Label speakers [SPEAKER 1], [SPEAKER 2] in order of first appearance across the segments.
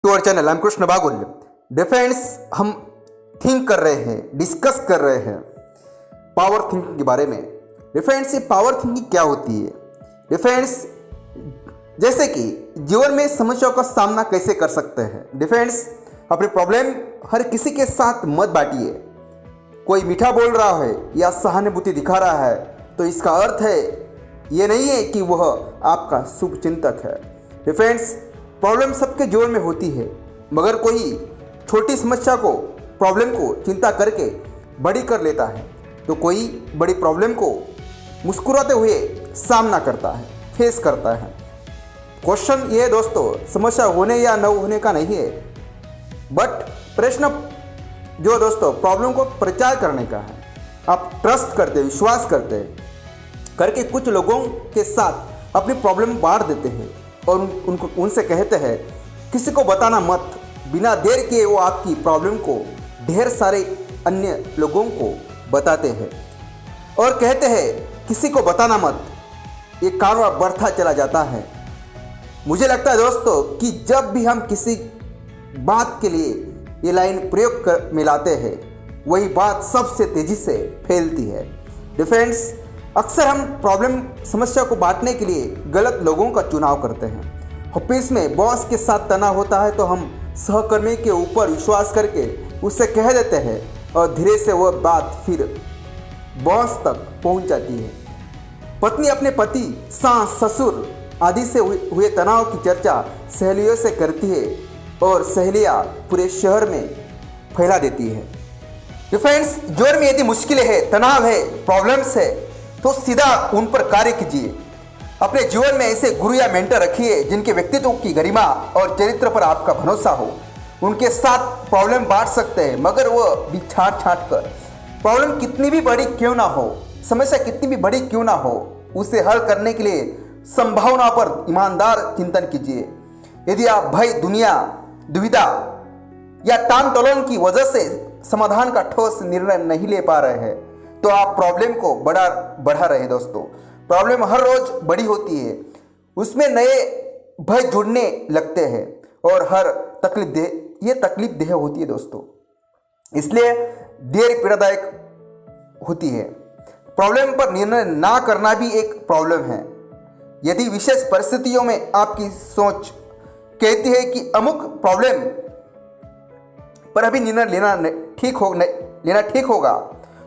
[SPEAKER 1] To our channel. I am Krishna Bagul. Defence हम think कर रहे हैं, डिस्कस कर रहे हैं पावर थिंकिंग के बारे में। डिफेंस ये पावर थिंकिंग क्या होती है? डिफेंस जैसे कि जीवन में समस्याओं का सामना कैसे कर सकते हैं। डिफेंस अपनी प्रॉब्लम हर किसी के साथ मत बांटिए। कोई मीठा बोल रहा है या सहानुभूति दिखा रहा है तो इसका अर्थ है ये नहीं है कि वह आपका शुभ चिंतक है। डिफेंस प्रॉब्लम सबके जीवन में होती है, मगर कोई छोटी समस्या को प्रॉब्लम को चिंता करके बड़ी कर लेता है तो कोई बड़ी प्रॉब्लम को मुस्कुराते हुए सामना करता है, फेस करता है। क्वेश्चन ये है दोस्तों, समस्या होने या न होने का नहीं है, बट प्रश्न जो दोस्तों प्रॉब्लम को प्रचार करने का है। आप ट्रस्ट करते, विश्वास करते करके कुछ लोगों के साथ अपनी प्रॉब्लम बांट देते हैं और उनको उनसे कहते हैं किसी को बताना मत। बिना देर के वो आपकी प्रॉब्लम को ढेर सारे अन्य लोगों को बताते हैं और कहते हैं किसी को बताना मत। ये कारवा बढ़ता चला जाता है। मुझे लगता है दोस्तों कि जब भी हम किसी बात के लिए ये लाइन प्रयोग में लाते हैं वही बात सबसे तेज़ी से फैलती है। डिफेंस अक्सर हम प्रॉब्लम समस्या को बांटने के लिए गलत लोगों का चुनाव करते हैं। ऑफिस में बॉस के साथ तनाव होता है तो हम सहकर्मी के ऊपर विश्वास करके उससे कह देते हैं और धीरे से वह बात फिर बॉस तक पहुंच जाती है। पत्नी अपने पति, सास, ससुर आदि से हुए तनाव की चर्चा सहेलियों से करती है और सहेलियाँ पूरे शहर में फैला देती है। डिफेंस जीवन में यदि मुश्किलें है, तनाव है, प्रॉब्लम्स है तो सीधा उन पर कार्य कीजिए। अपने जीवन में ऐसे गुरु या मेंटर रखिए जिनके व्यक्तित्व की गरिमा और चरित्र पर आपका भरोसा हो। उनके साथ प्रॉब्लम बांट सकते हैं, मगर वह भी छांट कर प्रॉब्लम कितनी भी बड़ी क्यों ना हो, समस्या कितनी भी बड़ी क्यों ना हो, उसे हल करने के लिए संभावना पर ईमानदार चिंतन कीजिए। यदि आप भय, दुविधा या टाल टोलन की वजह से समाधान का ठोस निर्णय नहीं ले पा रहे हैं तो आप प्रॉब्लम को बढ़ा रहे हैं। दोस्तों प्रॉब्लम हर रोज बड़ी होती है, उसमें नए भय जुड़ने लगते हैं और हर तकलीफ देह होती है दोस्तों, इसलिए देर पीड़ादायक होती है। प्रॉब्लम पर निर्णय ना करना भी एक प्रॉब्लम है। यदि विशेष परिस्थितियों में आपकी सोच कहती है कि अमुक प्रॉब्लम पर अभी निर्णय लेना ठीक होगा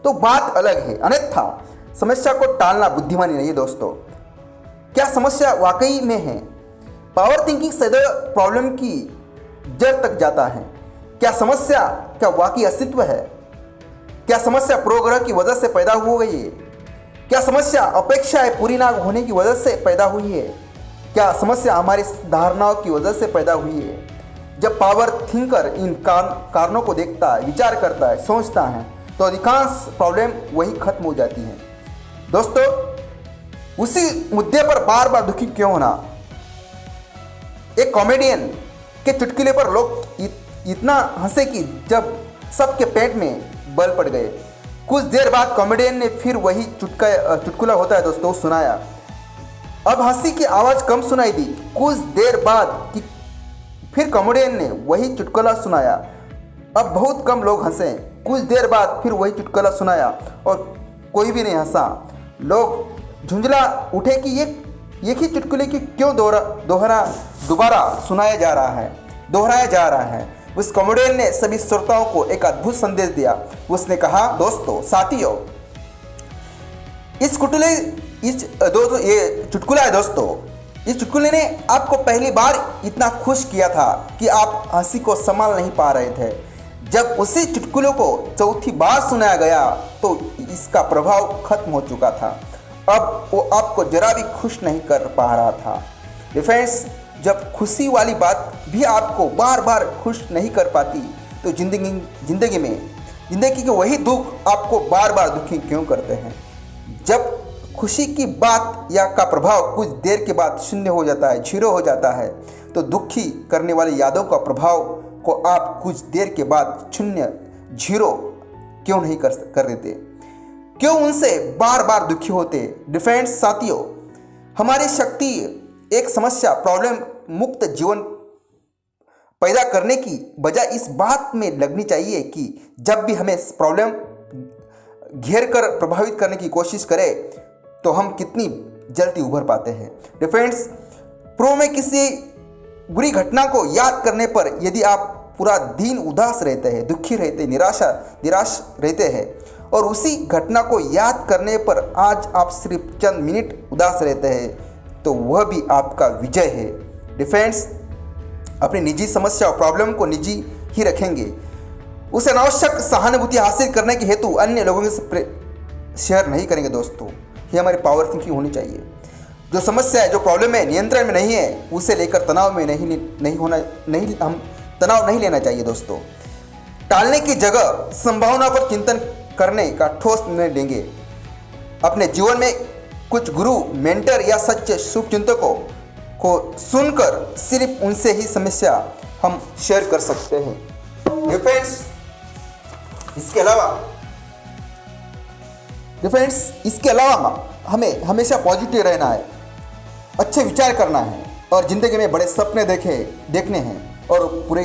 [SPEAKER 1] तो बात अलग है, अन्यथा समस्या को टालना बुद्धिमानी नहीं है। दोस्तों क्या समस्या वाकई में है? पावर थिंकिंग सदैव प्रॉब्लम की जड़ तक जाता है। क्या वाकई अस्तित्व है? क्या समस्या पूर्वग्रह की वजह से पैदा हो गई है? क्या समस्या अपेक्षाएं पूरी ना होने की वजह से पैदा हुई है? क्या समस्या हमारी धारणाओं की वजह से पैदा हुई है? जब पावर थिंकर इन कारणों को देखता है, विचार करता है, सोचता है तो अधिकांश प्रॉब्लम वही खत्म हो जाती है। दोस्तों उसी मुद्दे पर बार बार दुखी क्यों होना? एक कॉमेडियन के चुटकुले पर लोग इतना हंसे कि जब सबके पेट में बल पड़ गए। कुछ देर बाद कॉमेडियन ने फिर वही चुटकुला होता है दोस्तों सुनाया। अब हंसी की आवाज़ कम सुनाई दी। कुछ देर बाद फिर कॉमेडियन ने वही चुटकुला सुनाया। अब बहुत कम लोग हंसे। कुछ देर बाद फिर वही चुटकुला सुनाया और कोई भी नहीं हंसा। लोग झुंझला उठे कि ये ही चुटकुले की क्यों दोबारा दोहराया जा रहा है। उस कॉमेडियन ने सभी श्रोताओं को एक अद्भुत संदेश दिया। उसने कहा, दोस्तों, साथियों, ये चुटकुला है दोस्तों। इस चुटकुले ने आपको पहली बार इतना खुश किया था कि आप हंसी को संभाल नहीं पा रहे थे। जब उसी चुटकुले को चौथी बार सुनाया गया तो इसका प्रभाव खत्म हो चुका था। अब वो आपको जरा भी खुश नहीं कर पा रहा था। डिफेंस जब खुशी वाली बात भी आपको बार बार खुश नहीं कर पाती तो जिंदगी के वही दुख आपको बार बार दुखी क्यों करते हैं? जब खुशी की बात या का प्रभाव कुछ देर के बाद शून्य हो जाता है, जीरो हो जाता है, तो दुखी करने वाली यादों का प्रभाव को आप कुछ देर के बाद शून्य, जीरो क्यों नहीं कर देते? क्यों उनसे बार बार दुखी होते? डिफेंस साथियों, हमारी शक्ति एक समस्या प्रॉब्लम मुक्त जीवन पैदा करने की बजाय इस बात में लगनी चाहिए कि जब भी हमें प्रॉब्लम घेर कर प्रभावित करने की कोशिश करे तो हम कितनी जल्दी उभर पाते हैं। फ्रेंड्स, पूर्व में किसी बुरी घटना को याद करने पर यदि आप पूरा दिन उदास रहते हैं, दुखी रहते, निराश रहते हैं और उसी घटना को याद करने पर आज आप सिर्फ चंद मिनट उदास रहते हैं तो वह भी आपका विजय है। फ्रेंड्स, अपनी निजी समस्या और प्रॉब्लम को निजी ही रखेंगे, उसे अनावश्यक सहानुभूति हासिल करने के हेतु अन्य लोगों से शेयर नहीं करेंगे। दोस्तों, ये हमारी पावर थिंकिंग होनी चाहिए। जो समस्या है, जो प्रॉब्लम है, नियंत्रण में नहीं है, उसे लेकर तनाव में हम तनाव नहीं लेना चाहिए। दोस्तों, टालने की जगह संभावना पर चिंतन करने का ठोस निर्णय लेंगे। अपने जीवन में कुछ गुरु, मेंटर या सच्चे शुभचिंतकों को सुनकर सिर्फ उनसे ही समस्या हम शेयर कर सकते हैं। फ्रेंड्स, इसके अलावा हमें हमेशा पॉजिटिव रहना है, अच्छे विचार करना है और ज़िंदगी में बड़े सपने देखने हैं और पूरे